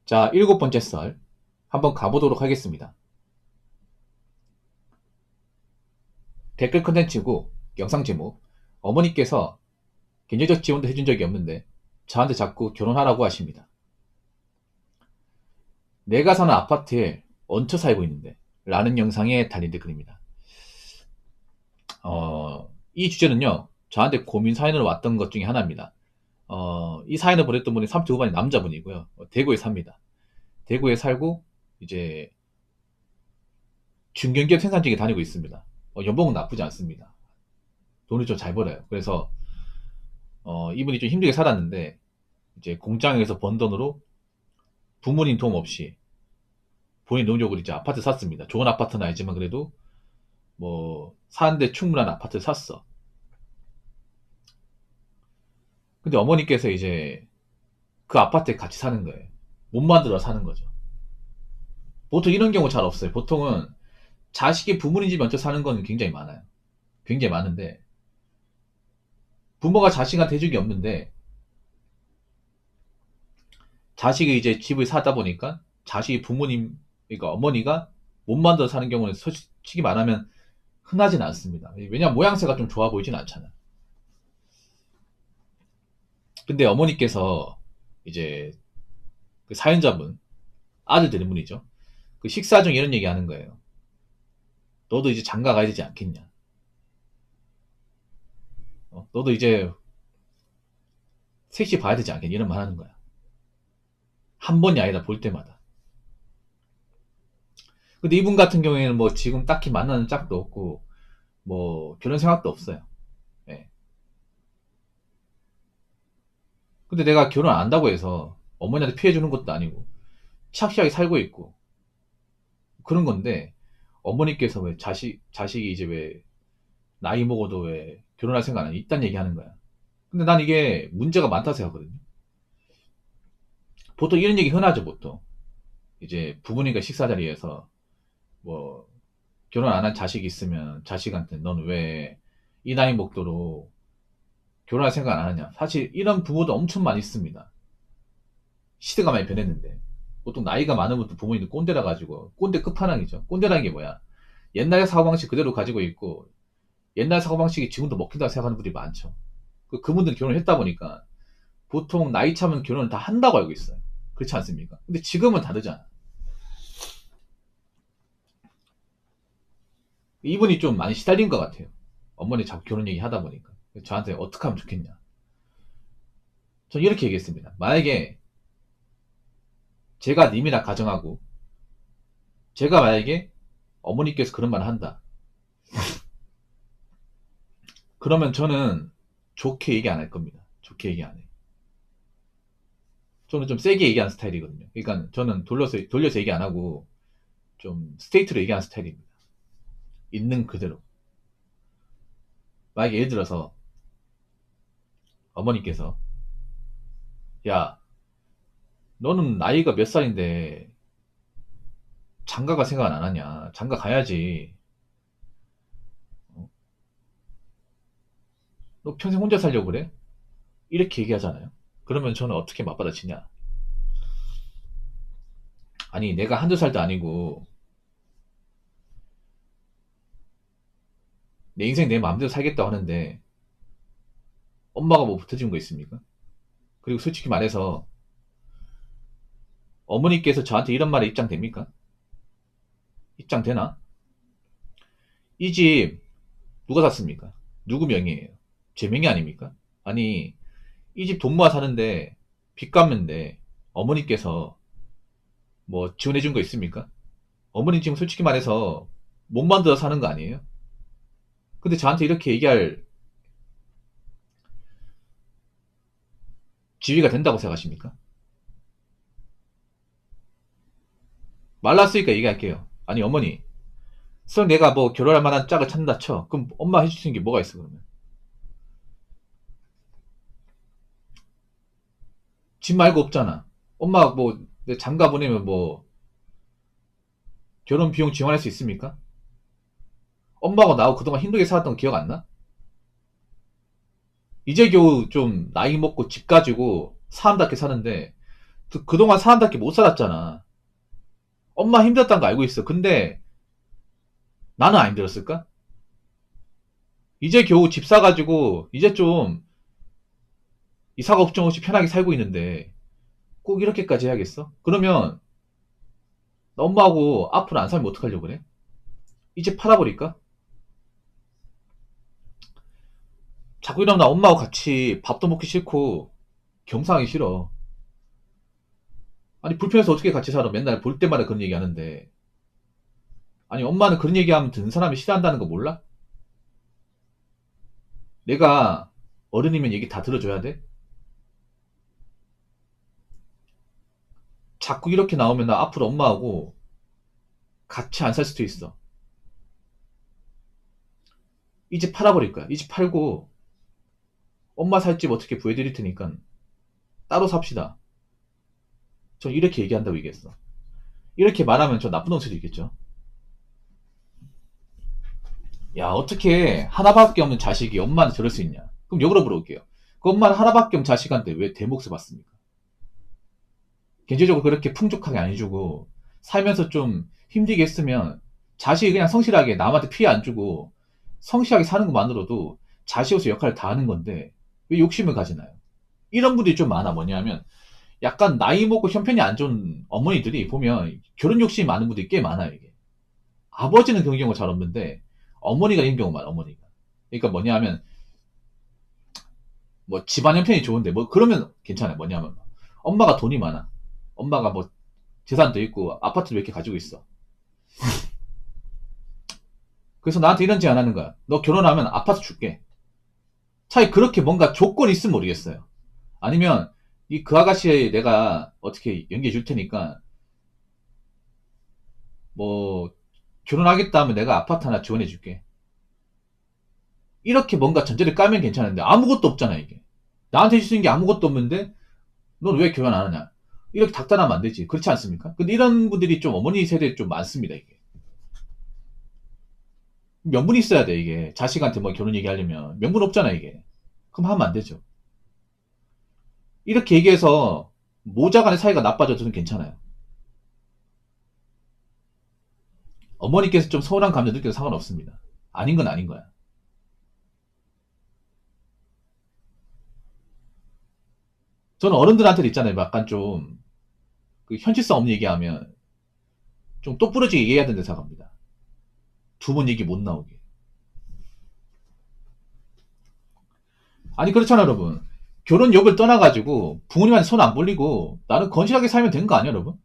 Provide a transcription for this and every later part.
자, 일곱 번째 썰 한번 가보도록 하겠습니다. 댓글 컨텐츠고 영상 제목 어머니께서 경제적 지원도 해준 적이 없는데 저한테 자꾸 결혼하라고 하십니다. 내가 사는 아파트에 얹혀 살고 있는데 라는 영상에 달린 댓글입니다. 이 주제는요 저한테 고민 사연으로 왔던 것 중에 하나입니다. 이 사연을 보냈던 분이 30대 후반의 남자분이고요. 대구에 삽니다. 대구에 살고 이제 중견기업 생산직에 다니고 있습니다. 연봉은 나쁘지 않습니다. 돈을 좀 잘 벌어요. 그래서 이분이 좀 힘들게 살았는데 이제 공장에서 번 돈으로 부모님 도움 없이 본인 노력으로 이제 아파트 샀습니다. 좋은 아파트는 아니지만 그래도 뭐 사는데 충분한 아파트를 샀어. 근데 어머니께서 이제 그 아파트에 같이 사는 거예요. 못 만들어 사는 거죠. 보통 이런 경우 잘 없어요. 보통은 자식이 부모님 집 얹혀 사는 건 굉장히 많아요. 굉장히 많은데 부모가 자식한테 해준 게 없는데 자식이 이제 집을 사다 보니까 자식이 부모님, 그러니까 어머니가 못 만들어 사는 경우는 솔직히 말하면 흔하진 않습니다. 왜냐면 모양새가 좀 좋아 보이진 않잖아. 근데 어머니께서 이제 그 사연자분, 아들 되는 분이죠. 그 식사 중 이런 얘기 하는 거예요. 너도 이제 장가 가야 되지 않겠냐. 너도 이제 셋이 봐야 되지 않겠냐. 이런 말 하는 거야. 한 번이 아니라 볼 때마다. 근데 이분 같은 경우에는 뭐 지금 딱히 만나는 짝도 없고, 뭐 결혼 생각도 없어요. 예. 근데 내가 결혼 안 한다고 해서 어머니한테 피해 주는 것도 아니고, 착실하게 살고 있고, 그런 건데, 어머니께서 왜 자식이 이제 왜 나이 먹어도 왜 결혼할 생각 안 해? 이딴 얘기 하는 거야. 근데 난 이게 문제가 많다 생각하거든요. 보통 이런 얘기 흔하죠, 보통. 이제 부모님과 식사 자리에서 뭐 결혼 안 한 자식이 있으면 자식한테 넌 왜 이 나이 먹도록 결혼할 생각 안 하냐. 사실 이런 부모도 엄청 많이 있습니다. 시대가 많이 변했는데. 보통 나이가 많은 분들 부모님들 꼰대라 가지고 꼰대 끝판왕이죠. 꼰대라는 게 뭐야? 옛날의 사고방식 그대로 가지고 있고 옛날 사고방식이 지금도 먹힌다고 생각하는 분들이 많죠. 그분들 결혼을 했다 보니까 보통 나이 차면 결혼을 다 한다고 알고 있어요. 그렇지 않습니까? 근데 지금은 다르잖아. 이분이 좀 많이 시달린 것 같아요. 어머니 자꾸 결혼 얘기 하다 보니까. 저한테 어떻게 하면 좋겠냐. 전 이렇게 얘기했습니다. 만약에 제가 님이라 가정하고 제가 만약에 어머니께서 그런 말을 한다. 그러면 저는 좋게 얘기 안 할 겁니다. 좋게 얘기 안 해. 저는 좀 세게 얘기하는 스타일이거든요. 그러니까 저는 돌려서 얘기 안 하고 좀 스트레이트로 얘기하는 스타일입니다. 있는 그대로. 만약에 예를 들어서 어머니께서 야 너는 나이가 몇 살인데 장가가 생각 안 하냐. 장가 가야지. 어? 너 평생 혼자 살려고 그래? 이렇게 얘기하잖아요. 그러면 저는 어떻게 맞받아치냐. 아니 내가 한두 살도 아니고 내 인생 내 마음대로 살겠다고 하는데 엄마가 뭐 붙어준 거 있습니까? 그리고 솔직히 말해서 어머니께서 저한테 이런 말에 입장됩니까? 입장되나? 이 집 누가 샀습니까? 누구 명의예요? 제 명의 아닙니까? 아니 이 집 돈 모아 사는데 빚 갚는데 어머니께서 뭐 지원해 준 거 있습니까? 어머니 지금 솔직히 말해서 못 만들어 사는 거 아니에요? 근데 저한테 이렇게 얘기할 지위가 된다고 생각하십니까? 말랐으니까 얘기할게요. 아니 어머니 설 내가 뭐 결혼할 만한 짝을 찾는다 쳐. 그럼 엄마 해줄 수 있는 게 뭐가 있어 그러면? 집 말고 없잖아. 엄마 뭐 내 장가 보내면 뭐 결혼 비용 지원할 수 있습니까? 엄마가 나하고 그동안 힘들게 살았던 거 기억 안 나? 이제 겨우 좀 나이 먹고 집 가지고 사람답게 사는데 그동안 사람답게 못 살았잖아. 엄마 힘들었다는 거 알고 있어. 근데 나는 안 힘들었을까? 이제 겨우 집 사가지고 이제 좀 이사 걱정 없이 편하게 살고 있는데 꼭 이렇게까지 해야겠어? 그러면 나 엄마하고 앞으로 안 살면 어떡하려고 그래? 이제 팔아버릴까? 자꾸 이러면 나 엄마하고 같이 밥도 먹기 싫고 겸상하기 싫어. 아니 불편해서 어떻게 같이 살아? 맨날 볼 때마다 그런 얘기 하는데. 아니 엄마는 그런 얘기하면 듣는 사람이 싫어한다는 거 몰라? 내가 어른이면 얘기 다 들어줘야 돼? 자꾸 이렇게 나오면 나 앞으로 엄마하고 같이 안 살 수도 있어. 이 집 팔아버릴 거야. 이 집 팔고 엄마 살 집 어떻게 구해드릴 테니까 따로 삽시다. 전 이렇게 얘기한다고 얘기했어. 이렇게 말하면 저 나쁜 놈들이 있겠죠. 야 어떻게 하나밖에 없는 자식이 엄마한테 저럴 수 있냐. 그럼 역으로 물어볼게요. 그 엄마는 하나밖에 없는 자식한테 왜 대목을 받습니까? 경제적으로 그렇게 풍족하게 안 해주고 살면서 좀 힘들게 했으면 자식이 그냥 성실하게 남한테 피해 안 주고 성실하게 사는 것만으로도 자식으로서 역할을 다 하는 건데 왜 욕심을 가지나요? 이런 분들이 좀 많아. 뭐냐면 약간 나이 먹고 형편이 안 좋은 어머니들이 보면 결혼 욕심이 많은 분들이 꽤 많아요. 이게 아버지는 그런 경우가 잘 없는데 어머니가 이런 경우가 많아. 어머니가. 그러니까 뭐냐면 뭐 집안 형편이 좋은데 뭐 그러면 괜찮아요. 뭐냐면 엄마가 돈이 많아. 엄마가 뭐 재산도 있고 아파트도 몇 개 가지고 있어. 그래서 나한테 이런 제안 하는 거야. 너 결혼하면 아파트 줄게. 차라리 그렇게 뭔가 조건이 있으면 모르겠어요. 아니면 이 그 아가씨 내가 어떻게 연기해 줄 테니까 뭐 결혼하겠다 하면 내가 아파트 하나 지원해 줄게. 이렇게 뭔가 전제를 까면 괜찮은데 아무것도 없잖아 이게. 나한테 줄 수 있는 게 아무것도 없는데 넌 왜 결혼 안 하냐. 이렇게 닥달하면 안 되지. 그렇지 않습니까? 근데 이런 분들이 좀 어머니 세대에 좀 많습니다 이게. 명분이 있어야 돼 이게. 자식한테 뭐 결혼 얘기하려면 명분 없잖아 이게. 그럼 하면 안 되죠. 이렇게 얘기해서 모자 간의 사이가 나빠져도 괜찮아요. 어머니께서 좀 서운한 감정 느껴도 상관없습니다. 아닌 건 아닌 거야. 저는 어른들한테도 있잖아요. 약간 좀 그 현실성 없는 얘기하면 좀 똑부러지게 얘기해야 된다고 생각합니다. 두 번 얘기 못 나오게. 아니 그렇잖아 여러분. 결혼 욕을 떠나가지고 부모님한테 손 안 벌리고 나는 건실하게 살면 되는 거 아니야 여러분?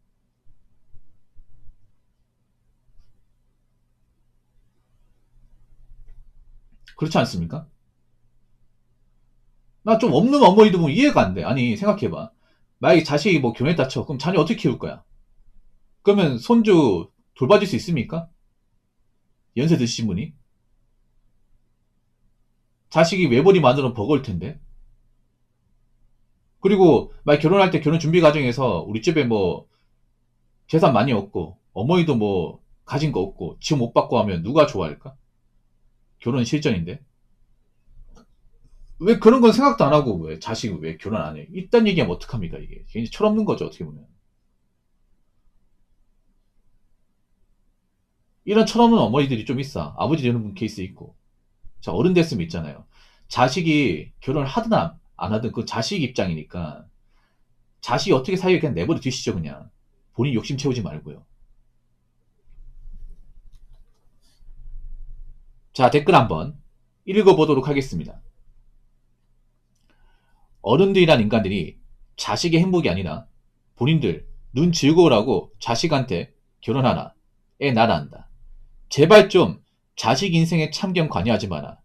그렇지 않습니까? 나 좀 없는 어머니도 보면 이해가 안 돼. 아니 생각해봐. 만약에 자식이 뭐 결혼했다 쳐. 그럼 자녀 어떻게 키울 거야? 그러면 손주 돌봐줄 수 있습니까? 연세 드신 분이? 자식이 외벌이 만으로 버거울 텐데. 그리고 만약 결혼할 때 결혼 준비 과정에서 우리 집에 뭐 재산 많이 없고 어머니도 뭐 가진 거 없고 지원 못 받고 하면 누가 좋아할까? 결혼 실전인데. 왜 그런 건 생각도 안 하고 왜 자식 왜 결혼 안 해? 이딴 얘기하면 어떡합니까 이게. 굉장히 철없는 거죠 어떻게 보면. 이런 철없는 어머니들이 좀 있어. 아버지 되는 분 케이스 있고. 자 어른 됐으면 있잖아요. 자식이 결혼을 하든 안 하든 그 자식 입장이니까 자식이 어떻게 사요 그냥 내버려 두시죠 그냥. 본인 욕심 채우지 말고요. 자 댓글 한번 읽어보도록 하겠습니다. 어른들이란 인간들이 자식의 행복이 아니라 본인들 눈 즐거우라고 자식한테 결혼하나 애 낳아라 한다. 제발 좀 자식 인생에 참견 관여하지 마라.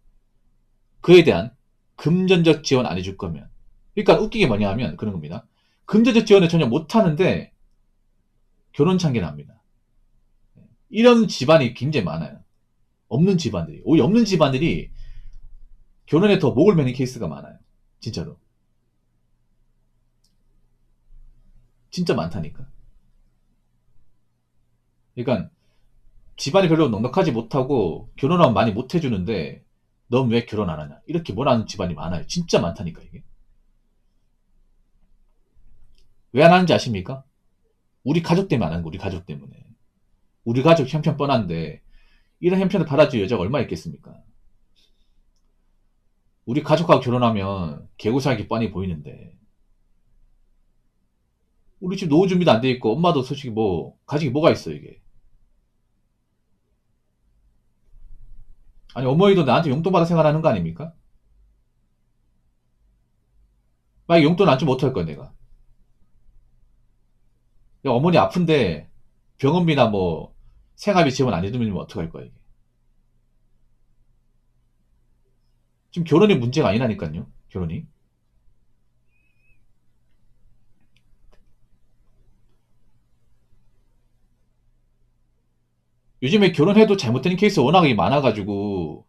그에 대한 금전적 지원 안 해줄 거면. 그러니까 웃기게 뭐냐 하면 그런 겁니다. 금전적 지원을 전혀 못하는데 결혼 참견합니다. 이런 집안이 굉장히 많아요. 없는 집안들이. 오히려 없는 집안들이 결혼에 더 목을 매는 케이스가 많아요. 진짜로. 진짜 많다니까. 그러니까 집안이 별로 넉넉하지 못하고 결혼하면 많이 못 해주는데 넌 왜 결혼 안 하냐. 이렇게 뭐라는 집안이 많아요. 진짜 많다니까 이게. 왜 안 하는지 아십니까? 우리 가족 때문에 안 하는 거, 우리 가족 때문에. 우리 가족 형편 뻔한데, 이런 형편을 받아줄 여자가 얼마나 있겠습니까? 우리 가족하고 결혼하면 개고살기 뻔히 보이는데, 우리 집 노후 준비도 안 돼 있고, 엄마도 솔직히 뭐, 가족이 뭐가 있어, 이게. 아니, 어머니도 나한테 용돈 받아 생활하는 거 아닙니까? 만약에 용돈 안 주면 어떡할 거야, 내가. 야, 어머니 아픈데, 병원비나 뭐, 생활비 지원 안 해주면 어떡할 거야, 이게. 지금 결혼이 문제가 아니라니까요, 결혼이. 요즘에 결혼해도 잘못되는 케이스 워낙에 많아가지고,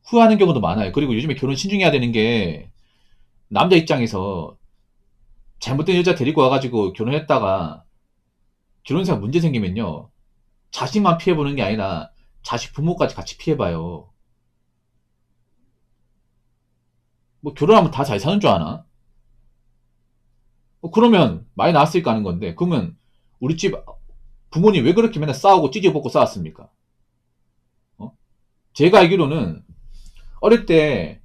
후회하는 경우도 많아요. 그리고 요즘에 결혼 신중해야 되는 게, 남자 입장에서 잘못된 여자 데리고 와가지고 결혼했다가 결혼생활 문제 생기면요. 자식만 피해보는 게 아니라 자식 부모까지 같이 피해봐요. 뭐 결혼하면 다 잘 사는 줄 아나? 그러면 많이 나왔으니까 하는 건데 그러면 우리 집 부모님 왜 그렇게 맨날 싸우고 찌질볶고 싸웠습니까? 어? 제가 알기로는 어릴 때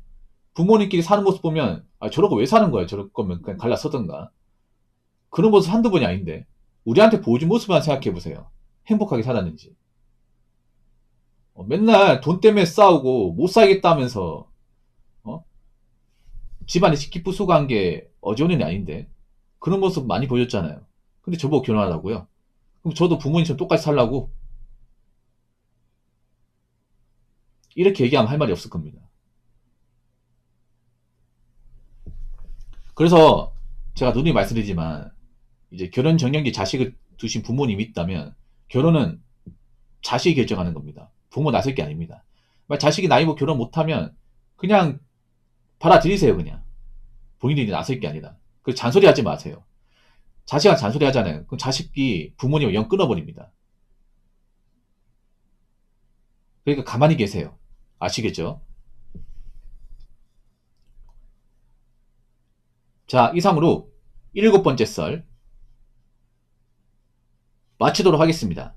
부모님끼리 사는 모습 보면 아, 저러고 왜 사는 거야? 저럴 거면 그냥 갈라서던가. 그런 모습 한두 번이 아닌데 우리한테 보여준 모습만 생각해보세요. 행복하게 살았는지. 맨날 돈 때문에 싸우고 못 살겠다면서 어? 집안에 식기부수한 게 어지간히 아닌데 그런 모습 많이 보였잖아요. 근데 저보고 결혼하라고요? 그럼 저도 부모님처럼 똑같이 살라고? 이렇게 얘기하면 할 말이 없을 겁니다. 그래서 제가 누누이 말씀드리지만 이제 결혼 정년기 자식을 두신 부모님이 있다면 결혼은 자식이 결정하는 겁니다. 부모 나설 게 아닙니다. 자식이 나이 고 결혼 못하면 그냥 받아들이세요 그냥. 본인이 나설 게 아니라. 그 잔소리 하지 마세요. 자식한테 잔소리 하잖아요. 그럼 자식이 부모님을 영 끊어버립니다. 그러니까 가만히 계세요. 아시겠죠? 자, 이상으로 7번째 썰 마치도록 하겠습니다.